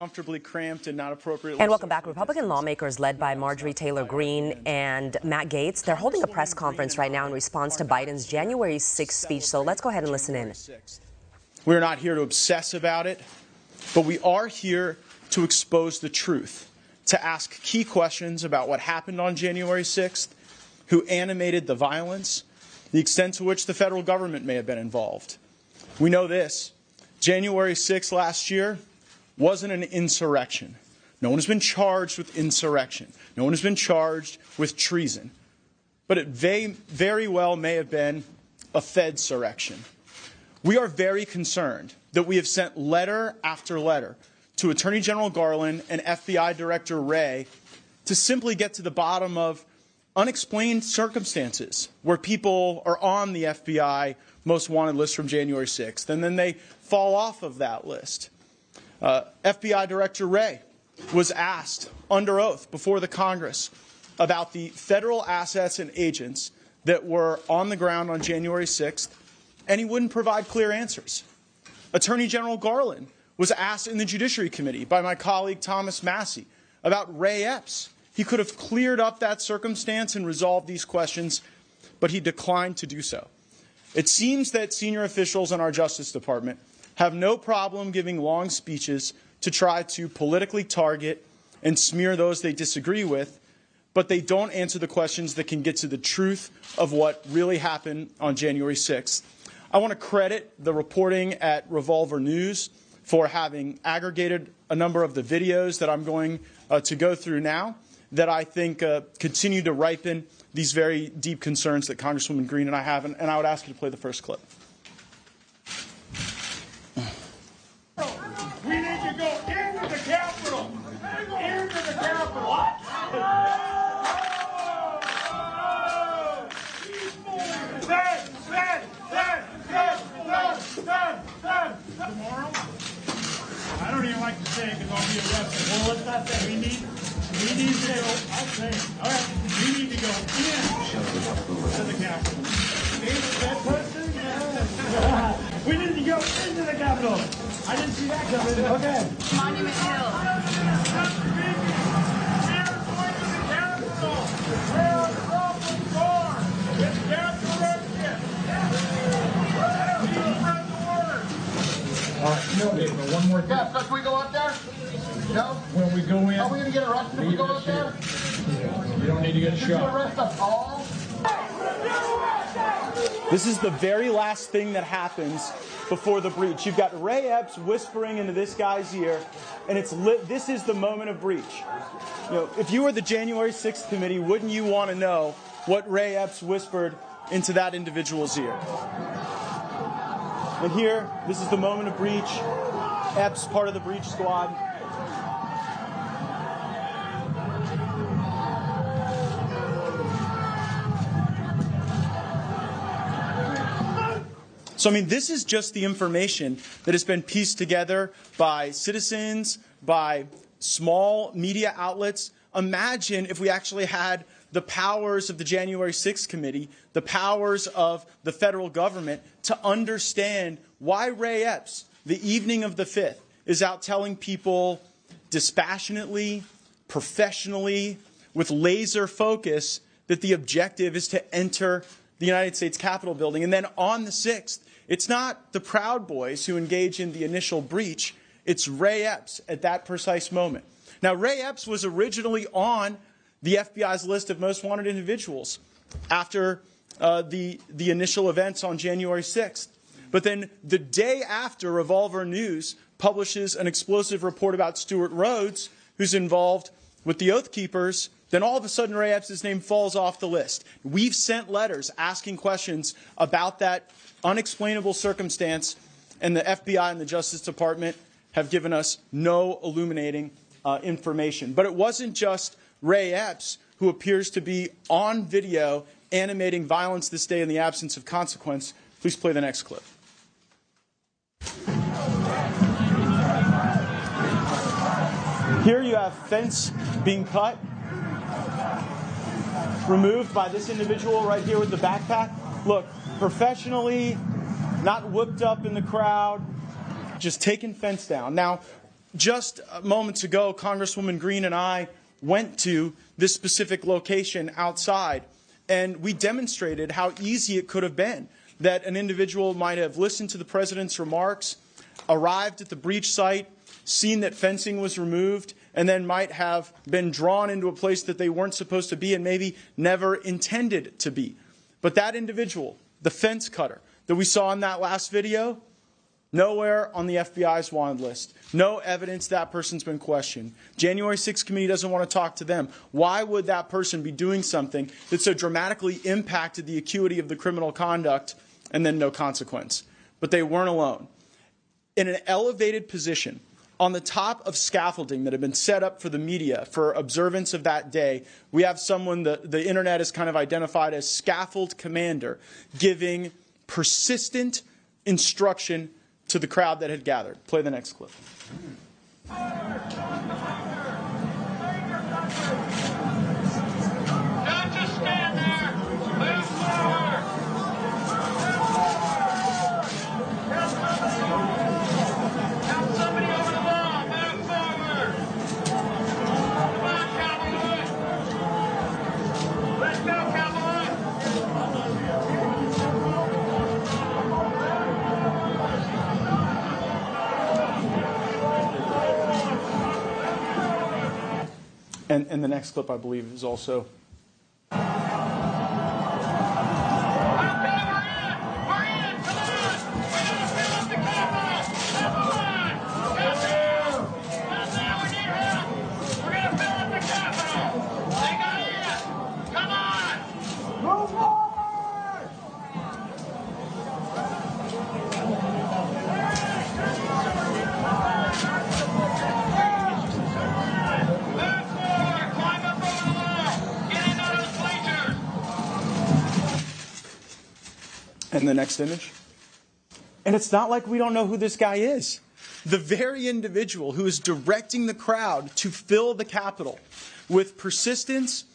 comfortably cramped and not appropriately. And welcome back. Republican lawmakers led by Marjorie Taylor Greene and Matt Gaetz, they're holding a press conference right now in response to Biden's January 6th speech. So let's go ahead and listen in. We're not here to obsess about it, but we are here to expose the truth, to ask key questions about what happened on January 6th, who animated the violence, the extent to which the federal government may have been involved. We know this. January 6th last year wasn't an insurrection. No one has been charged with insurrection. No one has been charged with treason. But it very well may have been a Fedsurrection. We are very concerned that we have sent letter after letter to Attorney General Garland and FBI Director Wray to simply get to the bottom of unexplained circumstances where people are on the FBI most wanted list from January 6th, and then they fall off of that list. FBI Director Wray was asked under oath before the Congress about the federal assets and agents that were on the ground on January 6th, and he wouldn't provide clear answers. Attorney General Garland was asked in the Judiciary Committee by my colleague Thomas Massie about Ray Epps. He could have cleared up that circumstance and resolved these questions, but he declined to do so. It seems that senior officials in our Justice Department have no problem giving long speeches to try to politically target and smear those they disagree with, but they don't answer the questions that can get to the truth of what really happened on January 6th. I want to credit the reporting at Revolver News for having aggregated a number of the videos that I'm going to go through now that I think continue to ripen these very deep concerns that Congresswoman Greene and I have, and I would ask you to play the first clip. We need to go into the Capitol. Into the Capitol. What? Tomorrow? I don't even like to say it because I'll be arrested. Well, let's not say. We need to go. I'll say it. All right. We need to go into the Capitol. That person? We need to go into the Capitol. I didn't see that coming. Okay. Monument Hill. All right. Okay, but one more thing. Yeah, so can we go up there? No? When we go in. Are we going to get arrested if we go up there? You don't need to get Did you shot. arrest us all? This is the very last thing that happens before the breach. You've got Ray Epps whispering into this guy's ear, and this is the moment of breach. You know, if you were the January 6th committee, wouldn't you want to know what Ray Epps whispered into that individual's ear? And here, this is the moment of breach. Epps, part of the breach squad. So, I mean, this is just the information that has been pieced together by citizens, by small media outlets. Imagine if we actually had the powers of the January 6th committee, the powers of the federal government to understand why Ray Epps, the evening of the 5th, is out telling people dispassionately, professionally, with laser focus that the objective is to enter the United States Capitol building. And then on the 6th, it's not the Proud Boys who engage in the initial breach. It's Ray Epps at that precise moment. Now, Ray Epps was originally on the FBI's list of most wanted individuals after the initial events on January 6th. But then the day after, Revolver News publishes an explosive report about Stuart Rhodes, who's involved with the Oath Keepers, then all of a sudden Ray Epps' name falls off the list. We've sent letters asking questions about that unexplainable circumstance, and the FBI and the Justice Department have given us no illuminating information. But it wasn't just Ray Epps who appears to be on video animating violence this day in the absence of consequence. Please play the next clip. Here you have fence being cut, removed by this individual right here with the backpack. Look, professionally, not whipped up in the crowd, just taking fence down. Now, just moments ago, Congresswoman Greene and I went to this specific location outside, and we demonstrated how easy it could have been, that an individual might have listened to the president's remarks, arrived at the breach site, seen that fencing was removed, and then might have been drawn into a place that they weren't supposed to be and maybe never intended to be. But that individual, the fence cutter that we saw in that last video, nowhere on the FBI's wanted list. No evidence that person's been questioned. January 6th committee doesn't want to talk to them. Why would that person be doing something that so dramatically impacted the acuity of the criminal conduct and then no consequence? But they weren't alone. In an elevated position, on the top of scaffolding that had been set up for the media for observance of that day, we have someone that the internet has kind of identified as scaffold commander, giving persistent instruction to the crowd that had gathered. Play the next clip. Don't just stand there. Move forward. Help somebody over the wall. Move forward. Come on, cowboy. Let's go, cowboy. And the next clip, I believe, is also. And the next image. And it's not like we don't know who this guy is. The very individual who is directing the crowd to fill the Capitol with persistence,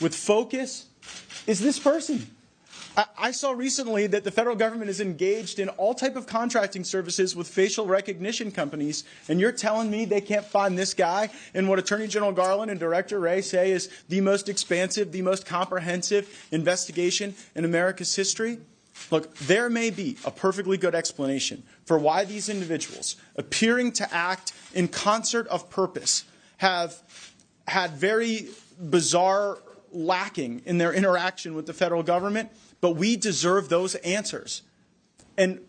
with focus, is this person. I saw recently that the federal government is engaged in all type of contracting services with facial recognition companies, and you're telling me they can't find this guy in what Attorney General Garland and Director Wray say is the most expansive, the most comprehensive investigation in America's history? Look, there may be a perfectly good explanation for why these individuals, appearing to act in concert of purpose, have had very bizarre lacking in their interaction with the federal government, but we deserve those answers. And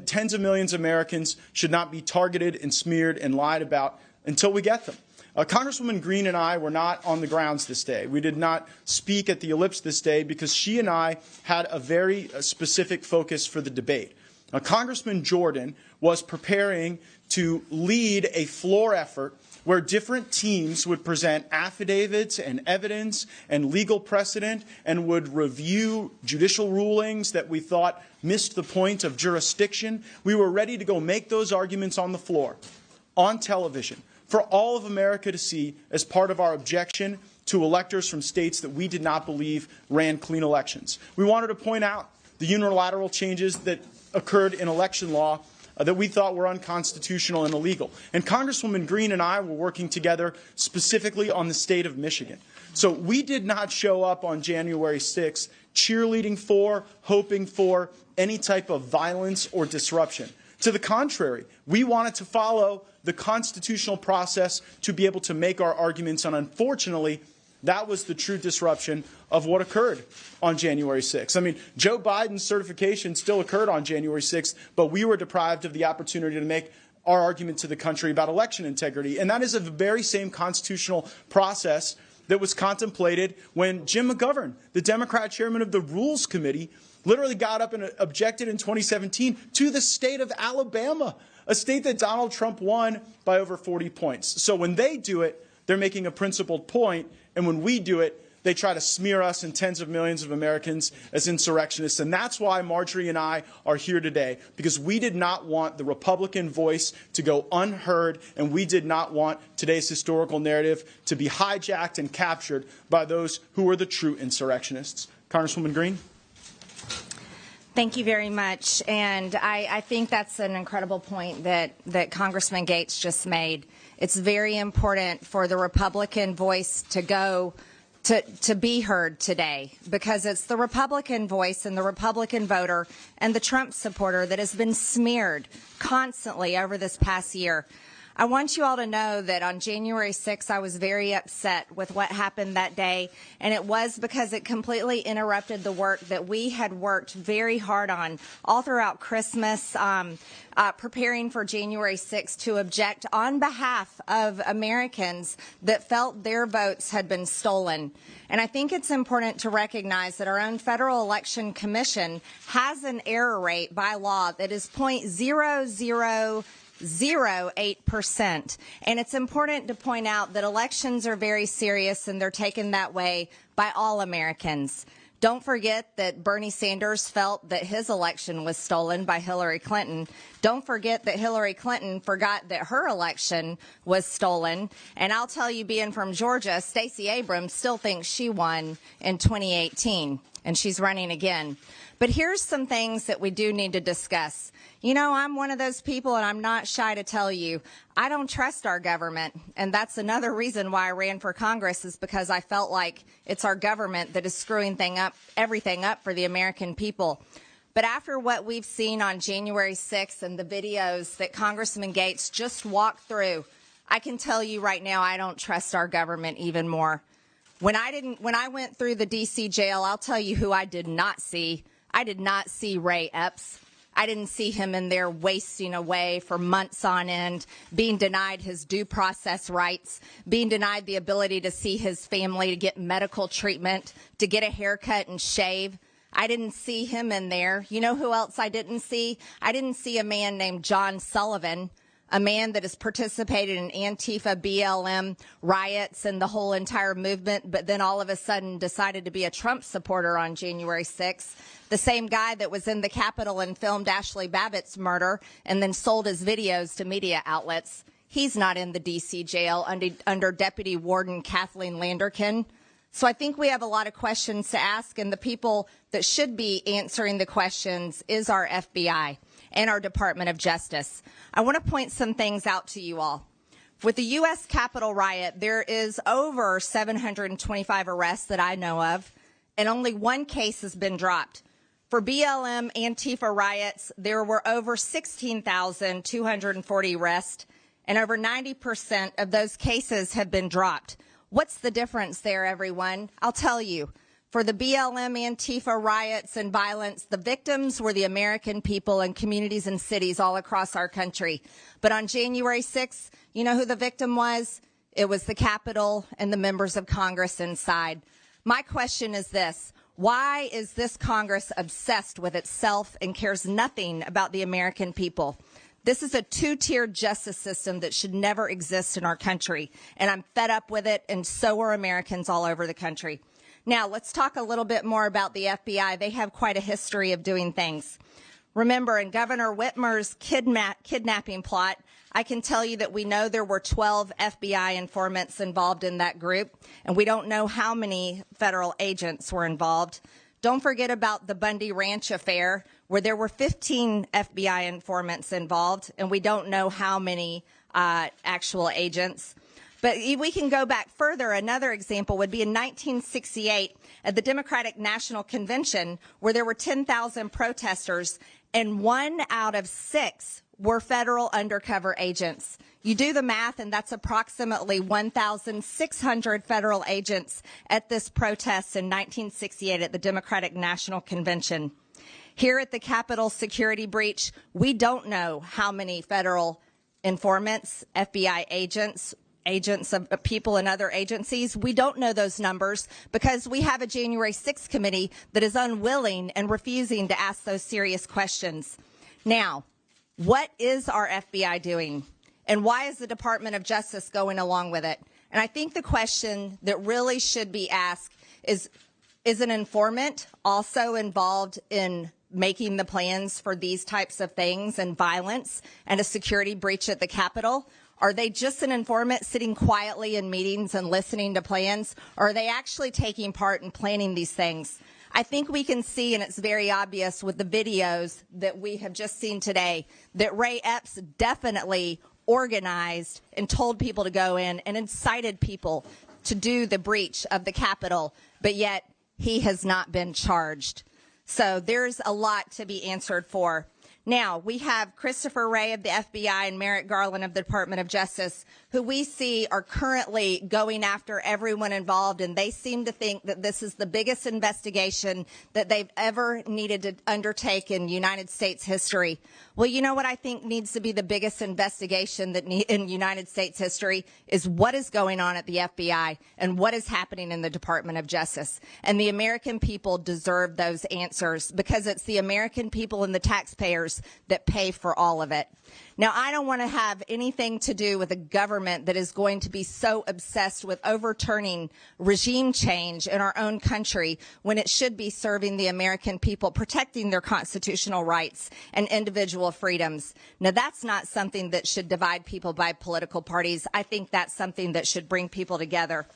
tens of millions of Americans should not be targeted and smeared and lied about until we get them. Congresswoman Greene and I were not on the grounds this day. We did not speak at the ellipse this day because she and I had a very specific focus for the debate. Congressman Jordan was preparing to lead a floor effort where different teams would present affidavits and evidence and legal precedent and would review judicial rulings that we thought missed the point of jurisdiction. We were ready to go make those arguments on the floor, on television, for all of America to see as part of our objection to electors from states that we did not believe ran clean elections. We wanted to point out the unilateral changes that occurred in election law that we thought were unconstitutional and illegal. And Congresswoman Greene and I were working together specifically on the state of Michigan. So we did not show up on January 6th cheerleading for, hoping for any type of violence or disruption. To the contrary, we wanted to follow the constitutional process to be able to make our arguments, and unfortunately, that was the true disruption of what occurred on January 6th. I mean, Joe Biden's certification still occurred on January 6th, but we were deprived of the opportunity to make our argument to the country about election integrity. And that is the very same constitutional process that was contemplated when Jim McGovern, the Democrat chairman of the Rules Committee, literally got up and objected in 2017 to the state of Alabama, a state that Donald Trump won by over 40 points. So when they do it, they're making a principled point, and when we do it, they try to smear us and tens of millions of Americans as insurrectionists. And that's why Marjorie and I are here today, because we did not want the Republican voice to go unheard, and we did not want today's historical narrative to be hijacked and captured by those who are the true insurrectionists. Congresswoman Greene? Thank you very much. And I think that's an incredible point that Congressman Gaetz just made. it's very important for the Republican voice to be heard today, because it's the Republican voice and the Republican voter and the Trump supporter that has been smeared constantly over this past year. I want you all to know that on January 6th, I was very upset with what happened that day, and it was because it completely interrupted the work that we had worked very hard on all throughout Christmas, preparing for January 6th to object on behalf of Americans that felt their votes had been stolen. And I think it's important to recognize that our own Federal Election Commission has an error rate by law that is 0.0008%. And it's important to point out that elections are very serious, and they're taken that way by all Americans. Don't forget that Bernie Sanders felt that his election was stolen by Hillary Clinton. Don't forget that Hillary Clinton forgot that her election was stolen. And I'll tell you, being from Georgia, Stacey Abrams still thinks she won in 2018, and she's running again. But here's some things that we do need to discuss. You know, I'm one of those people, and I'm not shy to tell you, I don't trust our government. And that's another reason why I ran for Congress, is because I felt like it's our government that is screwing everything up for the American people. But after what we've seen on January 6th and the videos that Congressman Gaetz just walked through, I can tell you right now, I don't trust our government even more. When I went through the D.C. jail, I'll tell you who I did not see. I did not see Ray Epps. I didn't see him in there wasting away for months on end, being denied his due process rights, being denied the ability to see his family, to get medical treatment, to get a haircut and shave. I didn't see him in there. You know who else I didn't see? I didn't see a man named John Sullivan, a man that has participated in Antifa, BLM riots and the whole entire movement, but then all of a sudden decided to be a Trump supporter on January 6th. The same guy that was in the Capitol and filmed Ashley Babbitt's murder and then sold his videos to media outlets. He's not in the D.C. jail under Deputy Warden Kathleen Landerkin. So I think we have a lot of questions to ask, and the people that should be answering the questions is our FBI and our Department of Justice. I want to point some things out to you all. With the U.S. Capitol riot, there is over 725 arrests that I know of, and only one case has been dropped. For BLM Antifa riots, there were over 16,240 arrests, and over 90% of those cases have been dropped. What's the difference there, everyone? I'll tell you. For the BLM Antifa riots and violence, the victims were the American people and communities and cities all across our country. But on January 6th, you know who the victim was? It was the Capitol and the members of Congress inside. My question is this. Why is this Congress obsessed with itself and cares nothing about the American people? This is a two-tiered justice system that should never exist in our country, and I'm fed up with it, and so are Americans all over the country. Now, let's talk a little bit more about the FBI. They have quite a history of doing things. Remember, in Governor Whitmer's kidnapping plot, I can tell you that we know there were 12 FBI informants involved in that group, and we don't know how many federal agents were involved. Don't forget about the Bundy Ranch affair, where there were 15 FBI informants involved, and we don't know how many actual agents. But we can go back further. Another example would be in 1968 at the Democratic National Convention, where there were 10,000 protesters, and 1 out of 6 were federal undercover agents. You do the math, and that's approximately 1,600 federal agents at this protest in 1968 at the Democratic National Convention. Here at the Capitol security breach, we don't know how many federal informants, FBI agents of people in other agencies. We don't know those numbers because we have a January 6th committee that is unwilling and refusing to ask those serious questions. Now, what is our FBI doing? And why is the Department of Justice going along with it? And I think the question that really should be asked is an informant also involved in making the plans for these types of things and violence and a security breach at the Capitol? Are they just an informant sitting quietly in meetings and listening to plans? Or are they actually taking part in planning these things? I think we can see, and it's very obvious with the videos that we have just seen today, that Ray Epps definitely organized and told people to go in and incited people to do the breach of the Capitol, but yet he has not been charged. So there's a lot to be answered for. Now, we have Christopher Wray of the FBI and Merrick Garland of the Department of Justice, who we see are currently going after everyone involved, and they seem to think that this is the biggest investigation that they've ever needed to undertake in United States history. Well, you know what I think needs to be the biggest investigation that in United States history is what is going on at the FBI and what is happening in the Department of Justice. And the American people deserve those answers because it's the American people and the taxpayers that pay for all of it. Now, I don't want to have anything to do with a government that is going to be so obsessed with overturning regime change in our own country when it should be serving the American people, protecting their constitutional rights and individual freedoms. Now, that's not something that should divide people by political parties. I think that's something that should bring people together.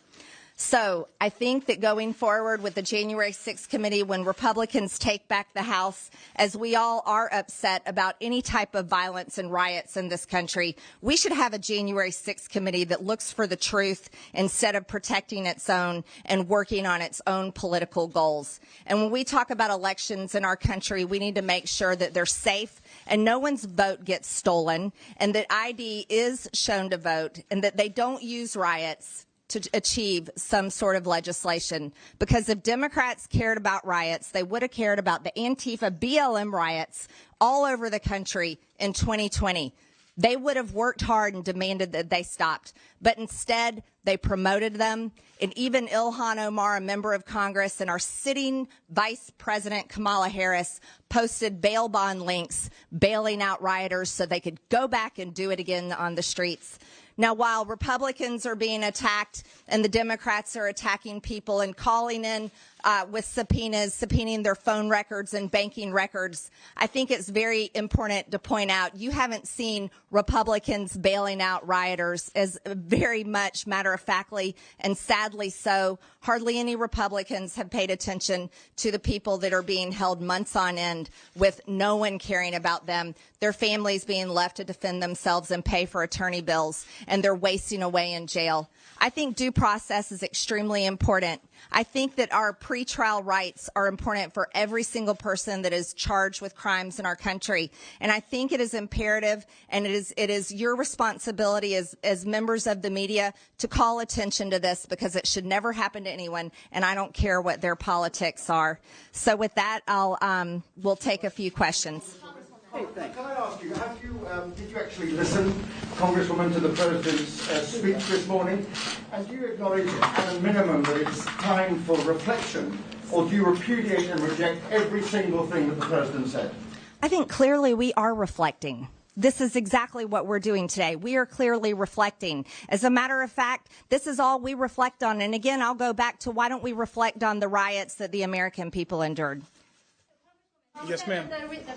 So I think that going forward with the January 6th committee, when Republicans take back the House, as we all are upset about any type of violence and riots in this country, we should have a January 6th committee that looks for the truth instead of protecting its own and working on its own political goals. And when we talk about elections in our country, we need to make sure that they're safe and no one's vote gets stolen and that ID is shown to vote and that they don't use riots to achieve some sort of legislation. Because if Democrats cared about riots, they would have cared about the Antifa BLM riots all over the country in 2020. They would have worked hard and demanded that they stopped. But instead, they promoted them. And even Ilhan Omar, a member of Congress, and our sitting Vice President Kamala Harris posted bail bond links bailing out rioters so they could go back and do it again on the streets. Now, while Republicans are being attacked and the Democrats are attacking people and calling in with subpoenas, subpoenaing their phone records and banking records, I think it's very important to point out you haven't seen Republicans bailing out rioters as very much matter-of-factly and sadly so. Hardly any Republicans have paid attention to the people that are being held months on end with no one caring about them, their families being left to defend themselves and pay for attorney bills, and they're wasting away in jail. I think due process is extremely important. I think that our pretrial rights are important for every single person that is charged with crimes in our country. And I think it is imperative and it is your responsibility as members of the media to call attention to this because it should never happen to anyone, and I don't care what their politics are. So with that, we'll take a few questions. Hey, can I ask you, did you actually listen, Congresswoman, to the President's speech this morning? And do you acknowledge at a minimum that it's time for reflection, or do you repudiate and reject every single thing that the President said? I think clearly we are reflecting. This is exactly what we're doing today. We are clearly reflecting. As a matter of fact, this is all we reflect on. And again, I'll go back to why don't we reflect on the riots that the American people endured? Yes, ma'am.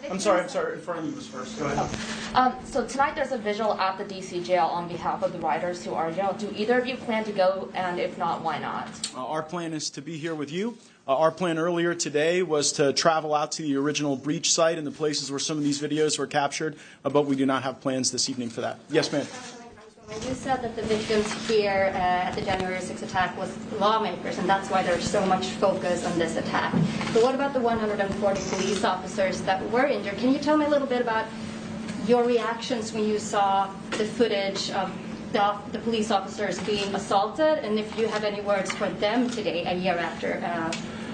I'm sorry. In front of you was first. Go ahead. So tonight there's a vigil at the D.C. jail on behalf of the rioters who are jailed. Do either of you plan to go? And if not, why not? Our plan is to be here with you. Our plan earlier today was to travel out to the original breach site and the places where some of these videos were captured, but we do not have plans this evening for that. Yes, ma'am. You said that the victims here at the January 6th attack was lawmakers, and that's why there's so much focus on this attack. But what about the 140 police officers that were injured? Can you tell me a little bit about your reactions when you saw the footage of the police officers being assaulted, and if you have any words for them today, a year after?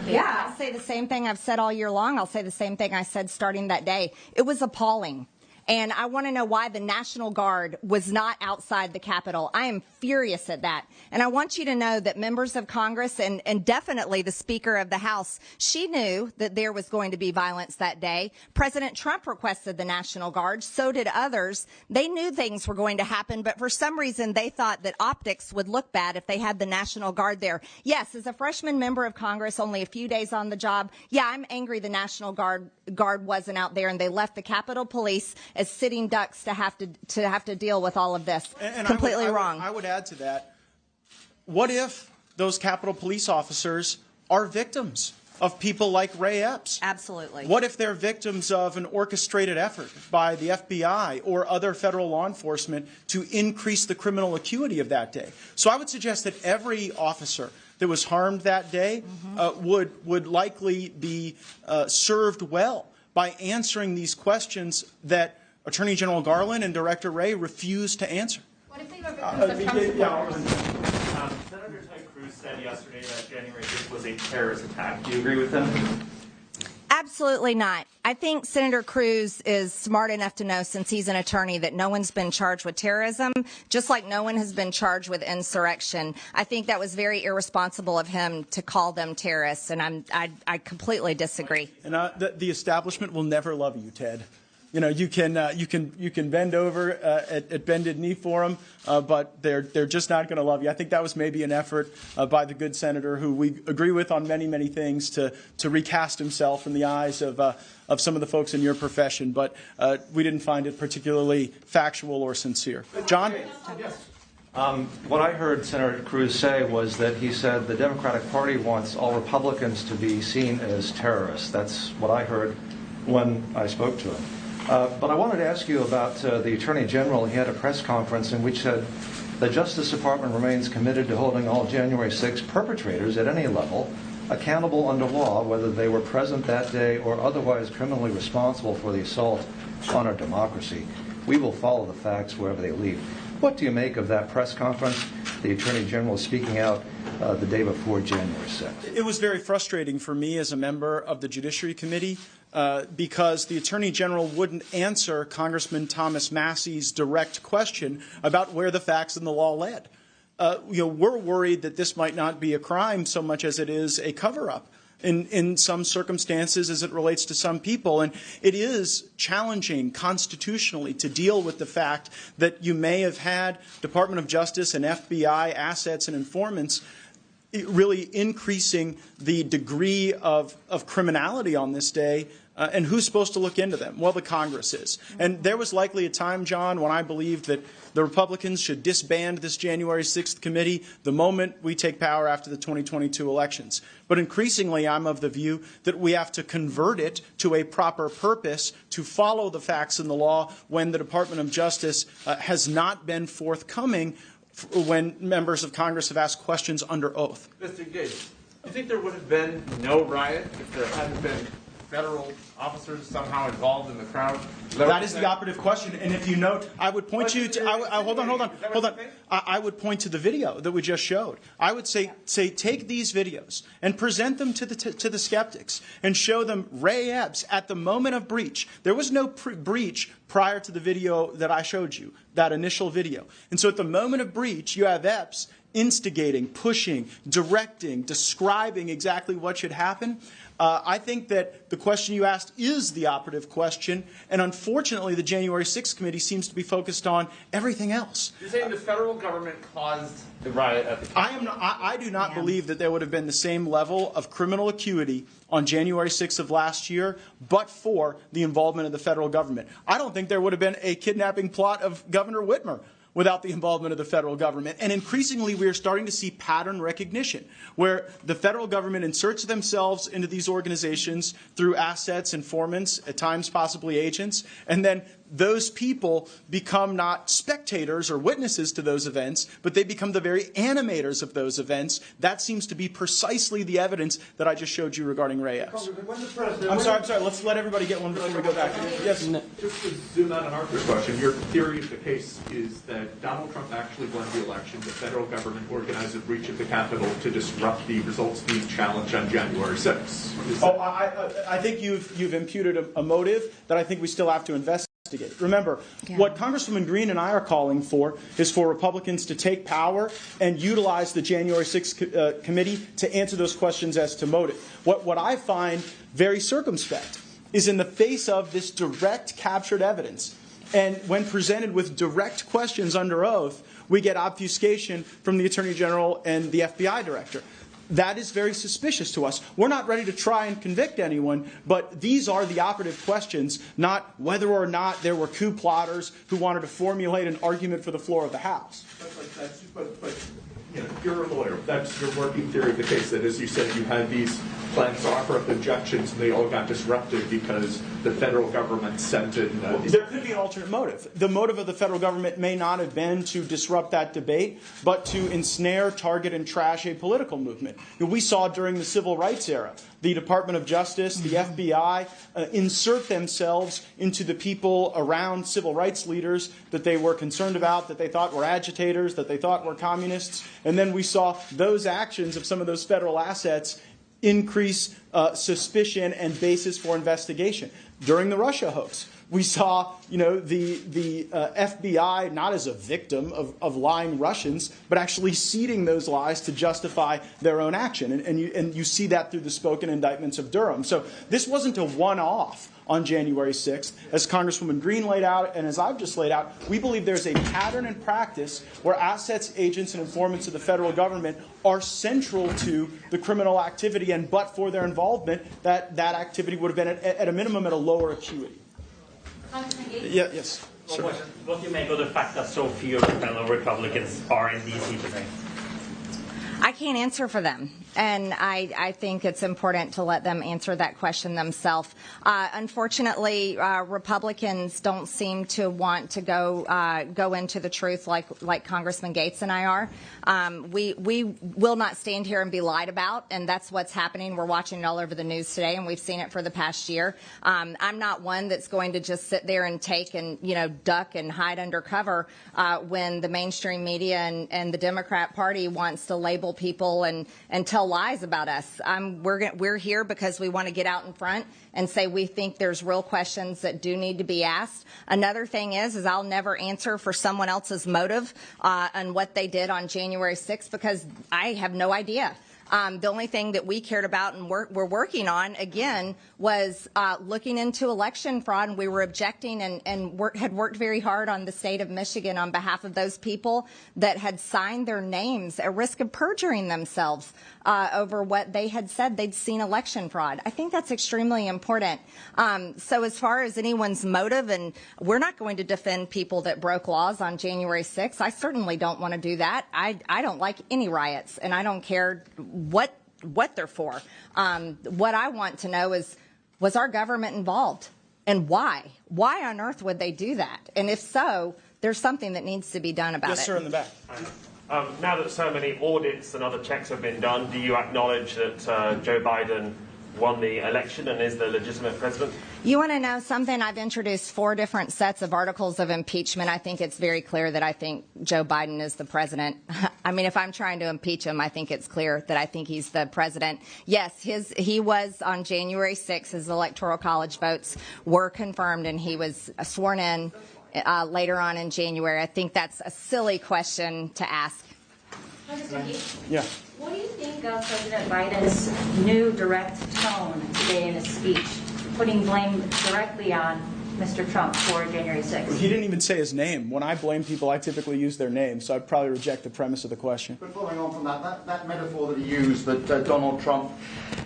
Yeah, I'll say the same thing I've said all year long. I'll say the same thing I said starting that day. It was appalling. And I want to know why the National Guard was not outside the Capitol. I am furious at that. And I want you to know that members of Congress and definitely the Speaker of the House, she knew that there was going to be violence that day. President Trump requested the National Guard. So did others. They knew things were going to happen, but for some reason they thought that optics would look bad if they had the National Guard there. Yes, as a freshman member of Congress, only a few days on the job, yeah, I'm angry the National Guard wasn't out there and they left the Capitol Police as sitting ducks to have to deal with all of this. And completely wrong. I would add to that, what if those Capitol Police officers are victims? of people like Ray Epps? Absolutely. What if they're victims of an orchestrated effort by the FBI or other federal law enforcement to increase the criminal acuity of that day? So I would suggest that every officer that was harmed that day would likely be served well by answering these questions that Attorney General Garland and Director Wray refused to answer. What if they were victims of Trump supporters? Senator Ted Cruz said yesterday that January 6th was a terrorist attack. Do you agree with him? Absolutely not. I think Senator Cruz is smart enough to know, since he's an attorney, that no one's been charged with terrorism, just like no one has been charged with insurrection. I think that was very irresponsible of him to call them terrorists, and I completely disagree. And the establishment will never love you, Ted. You know, you can bend over at bended knee for them, but they're just not going to love you. I think that was maybe an effort by the good senator, who we agree with on many things, to recast himself in the eyes of some of the folks in your profession. But we didn't find it particularly factual or sincere. John? Yes. What I heard Senator Cruz say was that he said the Democratic Party wants all Republicans to be seen as terrorists. That's what I heard when I spoke to him. But I wanted to ask you about the Attorney General. He had a press conference in which said the Justice Department remains committed to holding all January 6 perpetrators at any level accountable under law, whether they were present that day or otherwise criminally responsible for the assault on our democracy. We will follow the facts wherever they lead. What do you make of that press conference? The Attorney General speaking out the day before January 6th. It was very frustrating for me as a member of the Judiciary Committee because the Attorney General wouldn't answer Congressman Thomas Massey's direct question about where the facts and the law led. We're worried that this might not be a crime so much as it is a cover-up in some circumstances as it relates to some people. And it is challenging constitutionally to deal with the fact that you may have had Department of Justice and FBI assets and informants really increasing the degree of criminality on this day. And who's supposed to look into them? Well, the Congress is. And there was likely a time, John, when I believed that the Republicans should disband this January 6th committee the moment we take power after the 2022 elections. But increasingly, I'm of the view that we have to convert it to a proper purpose to follow the facts and the law when the Department of Justice has not been forthcoming when members of Congress have asked questions under oath. Mr. Gaetz, do you think there would have been no riot if there hadn't been federal officers somehow involved in the crowd? That is the operative question. And if you note, I would point you to, hold on. I would point to the video that we just showed. I would say take these videos and present them to the skeptics and show them Ray Epps at the moment of breach. There was no breach prior to the video that I showed you, that initial video. And so at the moment of breach, you have Epps instigating, pushing, directing, describing exactly what should happen. I think that the question you asked is the operative question, and unfortunately the January 6th committee seems to be focused on everything else. You're saying the federal government caused the riot at the time? I do not believe that there would have been the same level of criminal acuity on January 6th of last year, but for the involvement of the federal government. I don't think there would have been a kidnapping plot of Governor Whitmer without the involvement of the federal government. And increasingly, we are starting to see pattern recognition, where the federal government inserts themselves into these organizations through assets, informants, at times possibly agents, and then those people become not spectators or witnesses to those events, but they become the very animators of those events. That seems to be precisely the evidence that I just showed you regarding Ray Epps. I'm sorry. Let's let everybody get one before we go back. Yes. Just to zoom out on Arthur's question, your theory of the case is that Donald Trump actually won the election. The federal government organized a breach of the Capitol to disrupt the results being challenged on January 6th. I think you've imputed a motive that I think we still have to investigate. Remember, what Congresswoman Greene and I are calling for is for Republicans to take power and utilize the January 6th committee to answer those questions as to motive. What I find very circumspect is in the face of this direct captured evidence, and when presented with direct questions under oath, we get obfuscation from the Attorney General and the FBI Director. That is very suspicious to us. We're not ready to try and convict anyone, but these are the operative questions, not whether or not there were coup plotters who wanted to formulate an argument for the floor of the House. But you're a lawyer. That's your working theory of the case, that, as you said, you had these planned to offer up objections, and they all got disrupted because the federal government sent in. There could be an alternate motive. The motive of the federal government may not have been to disrupt that debate, but to ensnare, target, and trash a political movement. We saw during the Civil Rights era, the Department of Justice, the FBI, insert themselves into the people around civil rights leaders that they were concerned about, that they thought were agitators, that they thought were communists. And then we saw those actions of some of those federal assets increase suspicion and basis for investigation. During the Russia hoax, we saw, the FBI not as a victim of lying Russians, but actually seeding those lies to justify their own action. And you see that through the spoken indictments of Durham. So this wasn't a one-off on January 6th. As Congresswoman Greene laid out, and as I've just laid out, we believe there's a pattern and practice where assets, agents, and informants of the federal government are central to the criminal activity, and but for their involvement, that activity would have been at a minimum at a lower acuity. Yes. Sir. What do you make of the fact that so few fellow Republicans are in D.C. today? I can't answer for them. And I think it's important to let them answer that question themselves. Unfortunately, Republicans don't seem to want to go into the truth like Congressman Gaetz and I are. We will not stand here and be lied about, and that's what's happening. We're watching it all over the news today, and we've seen it for the past year. I'm not one that's going to just sit there and take and duck and hide under cover when the mainstream media and the Democrat Party wants to label people and tell lies about us. We're here because we want to get out in front and say we think there's real questions that do need to be asked. Another thing is I'll never answer for someone else's motive on what they did on January 6th because I have no idea. The only thing that we cared about and we're working on, again, was looking into election fraud. And we were objecting and had worked very hard on the state of Michigan on behalf of those people that had signed their names at risk of perjuring themselves over what they had said they'd seen election fraud. I think that's extremely important. So as far as anyone's motive, and we're not going to defend people that broke laws on January 6th. I certainly don't want to do that. I don't like any riots, and I don't care what they're for. What I want to know is, was our government involved, and why? Why on earth would they do that? And if so, there's something that needs to be done about it. Yes, sir, in the back. Now that so many audits and other checks have been done, do you acknowledge that Joe Biden won the election and is the legitimate president? You want to know something? I've introduced 4 different sets of articles of impeachment. I think it's very clear that I think Joe Biden is the president. I mean, if I'm trying to impeach him, I think it's clear that I think he's the president. Yes, he was on January 6th. His electoral college votes were confirmed, and he was sworn in later on in January. I think that's a silly question to ask. Yeah. What do you think of President Biden's new direct tone today in his speech, putting blame directly on Mr. Trump for January 6th? He didn't even say his name. When I blame people, I typically use their name, so I'd probably reject the premise of the question. But following on from that metaphor that he used, that Donald Trump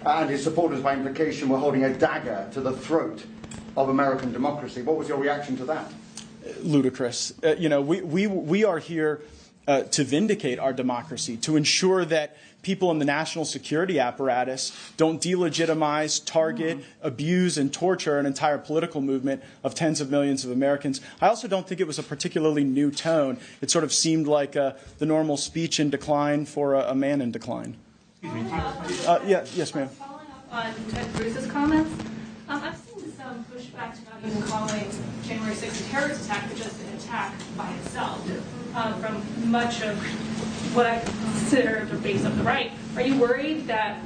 and his supporters by implication were holding a dagger to the throat of American democracy, what was your reaction to that? Ludicrous. We are here to vindicate our democracy, to ensure that people in the national security apparatus don't delegitimize, target, abuse, and torture an entire political movement of tens of millions of Americans. I also don't think it was a particularly new tone. It sort of seemed like the normal speech in decline for a man in decline. Yes, ma'am. Following up on Ted Cruz's comments, I've seen some pushback to not even calling January 6th a terrorist attack, but just an attack by itself. From much of what I consider the base of the right. Are you worried that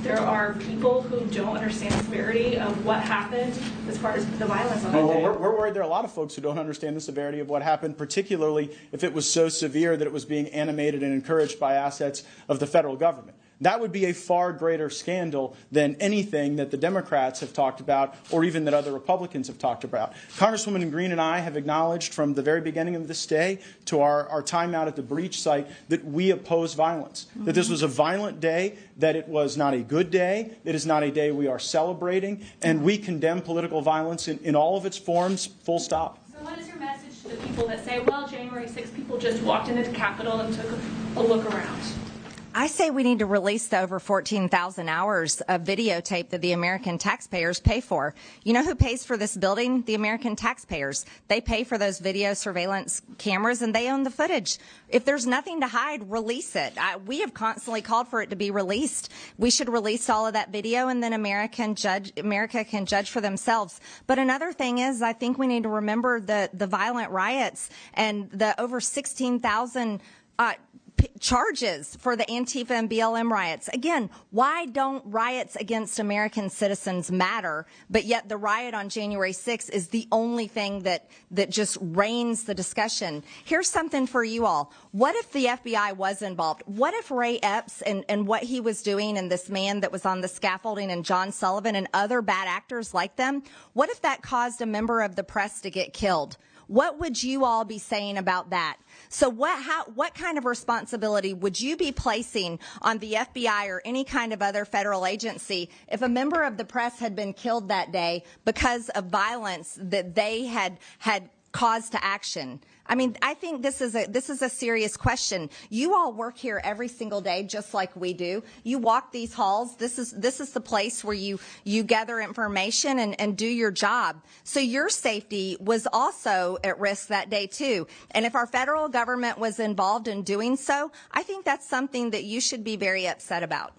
there are people who don't understand the severity of what happened as far as the violence on that day? We're worried there are a lot of folks who don't understand the severity of what happened, particularly if it was so severe that it was being animated and encouraged by assets of the federal government. That would be a far greater scandal than anything that the Democrats have talked about or even that other Republicans have talked about. Congresswoman Greene and I have acknowledged from the very beginning of this day to our time out at the breach site that we oppose violence, that this was a violent day, that it was not a good day, it is not a day we are celebrating, and we condemn political violence in all of its forms, full stop. So what is your message to the people that say, well, January 6th, people just walked into the Capitol and took a look around? I say we need to release the over 14,000 hours of videotape that the American taxpayers pay for. You know who pays for this building? The American taxpayers. They pay for those video surveillance cameras, and they own the footage. If there's nothing to hide, release it. We have constantly called for it to be released. We should release all of that video, and then America can judge for themselves. But another thing is, I think we need to remember the violent riots and the over 16,000 charges for the Antifa and BLM riots. Again, why don't riots against American citizens matter, but yet the riot on January 6th is the only thing that just reigns the discussion? Here's something for you all. What if the FBI was involved? What if Ray Epps and what he was doing, and this man that was on the scaffolding, and John Sullivan and other bad actors like them, what if that caused a member of the press to get killed? What would you all be saying about that? So what kind of responsibility would you be placing on the FBI or any kind of other federal agency if a member of the press had been killed that day because of violence that they had caused to action? I mean, I think this is a serious question. You all work here every single day, just like we do. You walk these halls. This is the place where you gather information and do your job. So your safety was also at risk that day too. And if our federal government was involved in doing so, I think that's something that you should be very upset about.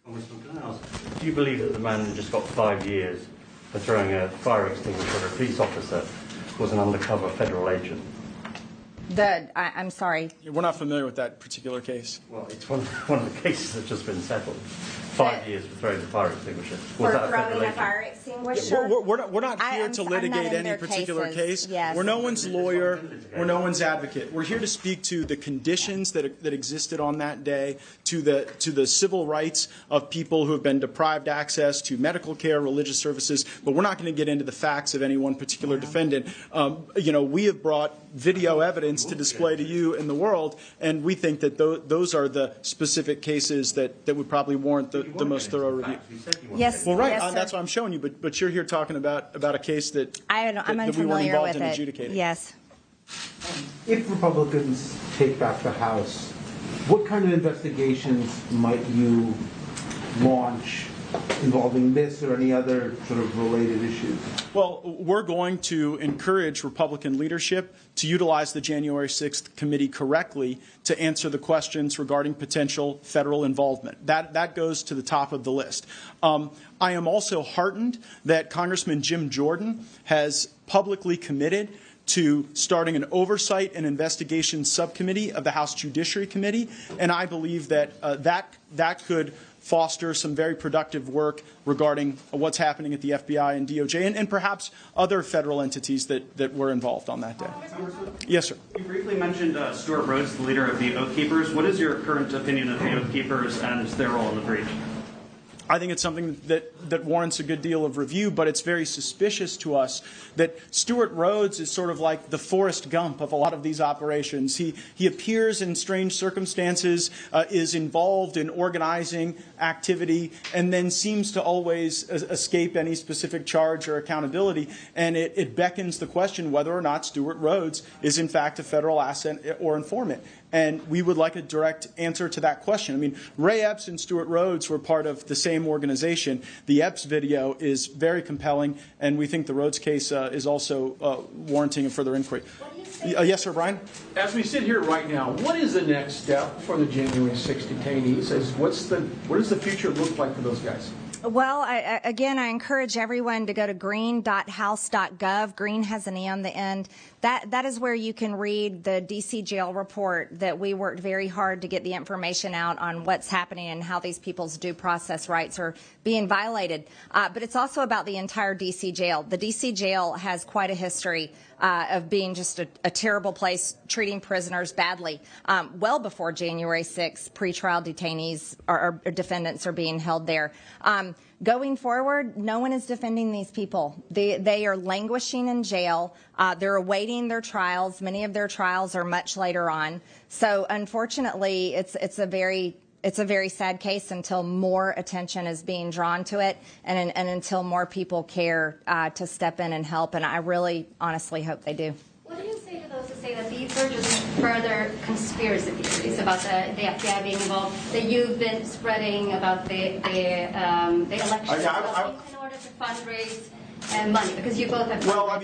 Congressman, can I ask, do you believe that the man who just got 5 years for throwing a fire extinguisher at a police officer was an undercover federal agent? I'm sorry. We're not familiar with that particular case. Well, it's one of the cases that's just been settled. 5 years for throwing a fire extinguisher. For throwing a fire extinguisher? Yeah, we're not here to litigate any particular case. Yes. We're no one's lawyer. We're no one's advocate. We're here to speak to the conditions that existed on that day, to the civil rights of people who have been deprived access to medical care, religious services. But we're not going to get into the facts of any one particular defendant. We have brought video evidence to display to you in the world, and we think that those are the specific cases that would probably warrant the most thorough review. Yes. Well, right. Yes, that's what I'm showing you. But you're here talking about a case that I'm that we weren't unfamiliar involved with in it. adjudicating. Yes. If Republicans take back the House, what kind of investigations might you launch involving this or any other sort of related issues? Well, we're going to encourage Republican leadership to utilize the January 6th committee correctly to answer the questions regarding potential federal involvement. That goes to the top of the list. I am also heartened that Congressman Jim Jordan has publicly committed to starting an oversight and investigation subcommittee of the House Judiciary Committee, and I believe that that could foster some very productive work regarding what's happening at the FBI and DOJ and perhaps other federal entities that were involved on that day. Yes, sir. You briefly mentioned Stuart Rhodes, the leader of the Oath Keepers. What is your current opinion of the Oath Keepers and their role in the breach? I think it's something that warrants a good deal of review, but it's very suspicious to us that Stuart Rhodes is sort of like the Forrest Gump of a lot of these operations. He appears in strange circumstances, is involved in organizing activity, and then seems to always escape any specific charge or accountability. And it beckons the question whether or not Stuart Rhodes is in fact a federal asset or informant. And we would like a direct answer to that question. I mean, Ray Epps and Stuart Rhodes were part of the same organization. The Epps video is very compelling, and we think the Rhodes case is also warranting a further inquiry. Yes, sir, Brian? As we sit here right now, what is the next step for the January 6th detainees? What does the future look like for those guys? Well, I encourage everyone to go to greene.house.gov. Greene has an E on the end. That is where you can read the D.C. jail report that we worked very hard to get the information out on what's happening and how these people's due process rights are being violated. But it's also about the entire D.C. jail. The D.C. jail has quite a history of being just a terrible place, treating prisoners badly. Well before January 6th, pretrial detainees or defendants are being held there. Going forward, no one is defending these people. They are languishing in jail. They're awaiting their trials. Many of their trials are much later on. So unfortunately, it's a very sad case until more attention is being drawn to it and until more people care to step in and help. And I really honestly hope they do. What do you say to those who say that these or just further conspiracy theories about the FBI being involved that you've been spreading about the election in order to fundraise money? Because you both have. Well, I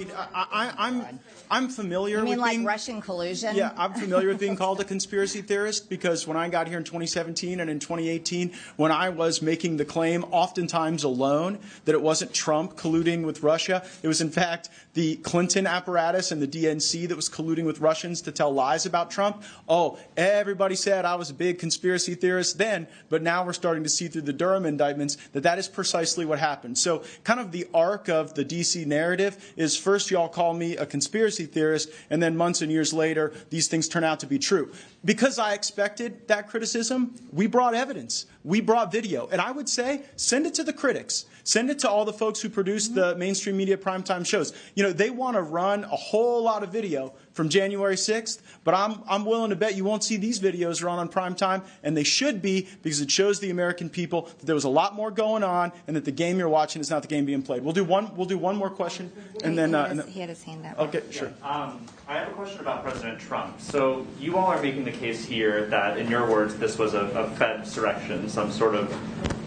mean, I'm familiar with being, Russian collusion? Yeah, I'm familiar with being called a conspiracy theorist because when I got here in 2017 and in 2018, when I was making the claim, oftentimes alone, that it wasn't Trump colluding with Russia, it was in fact the Clinton apparatus and the DNC that was colluding with Russians to tell lies about Trump. Oh, everybody said I was a big conspiracy theorist then, but now we're starting to see through the Durham indictments that that is precisely what happened. So kind of the arc of the DC narrative is first y'all call me a conspiracy theorist, and then months and years later, these things turn out to be true. Because I expected that criticism, we brought evidence. We brought video. And I would say, send it to the critics. Send it to all the folks who produce the mainstream media primetime shows. You know, they want to run a whole lot of video from January 6th, but I'm willing to bet you won't see these videos run on primetime, and they should be, because it shows the American people that there was a lot more going on, and that the game you're watching is not the game being played. We'll do one more question, and then he had his hand up. Okay, sure. I have a question about President Trump. So you all are making the case here that, in your words, this was a Fed insurrection, some sort of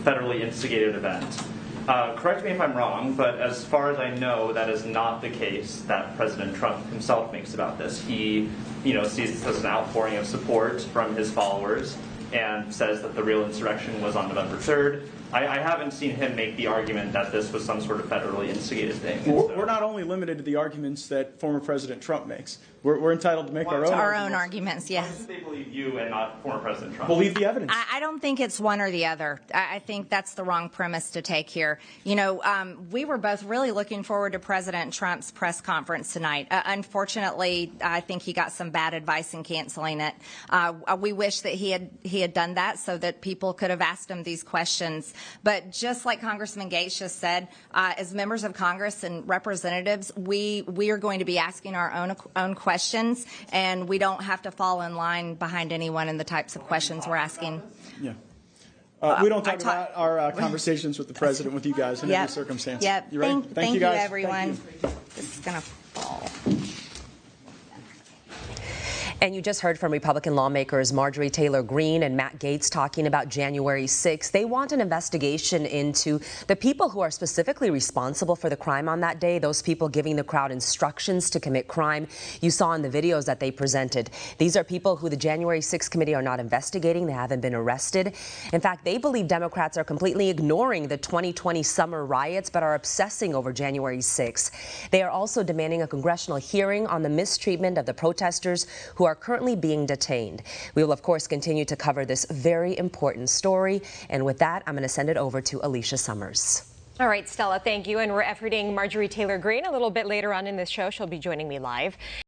federally instigated event. Correct me if I'm wrong, but as far as I know, that is not the case that President Trump himself makes about this. He, sees this as an outpouring of support from his followers and says that the real insurrection was on November 3rd. I haven't seen him make the argument that this was some sort of federally instigated thing. We're not only limited to the arguments that former President Trump makes. We're entitled to make our own arguments, yes. Why should they believe you and not former President Trump? Believe the evidence. I don't think it's one or the other. I think that's the wrong premise to take here. We were both really looking forward to President Trump's press conference tonight. Unfortunately, I think he got some bad advice in canceling it. We wish that he had done that so that people could have asked him these questions. But just like Congressman Gaetz just said, as members of Congress and representatives, we are going to be asking our own questions, and we don't have to fall in line behind anyone in the types of questions we're asking. Yeah. We don't talk about our conversations with the president with you guys in every circumstance. Yep. You right? Thank you, guys. everyone. Thank you. This is going to fall. And you just heard from Republican lawmakers Marjorie Taylor Greene and Matt Gaetz talking about January 6th. They want an investigation into the people who are specifically responsible for the crime on that day, those people giving the crowd instructions to commit crime. You saw in the videos that they presented. These are people who the January 6th committee are not investigating. They haven't been arrested. In fact, they believe Democrats are completely ignoring the 2020 summer riots, but are obsessing over January 6th. They are also demanding a congressional hearing on the mistreatment of the protesters who are currently being detained. We will, of course, continue to cover this very important story. And with that, I'm going to send it over to Alicia Summers. All right, Stella, thank you. And we're efforting Marjorie Taylor Greene a little bit later on in this show. She'll be joining me live.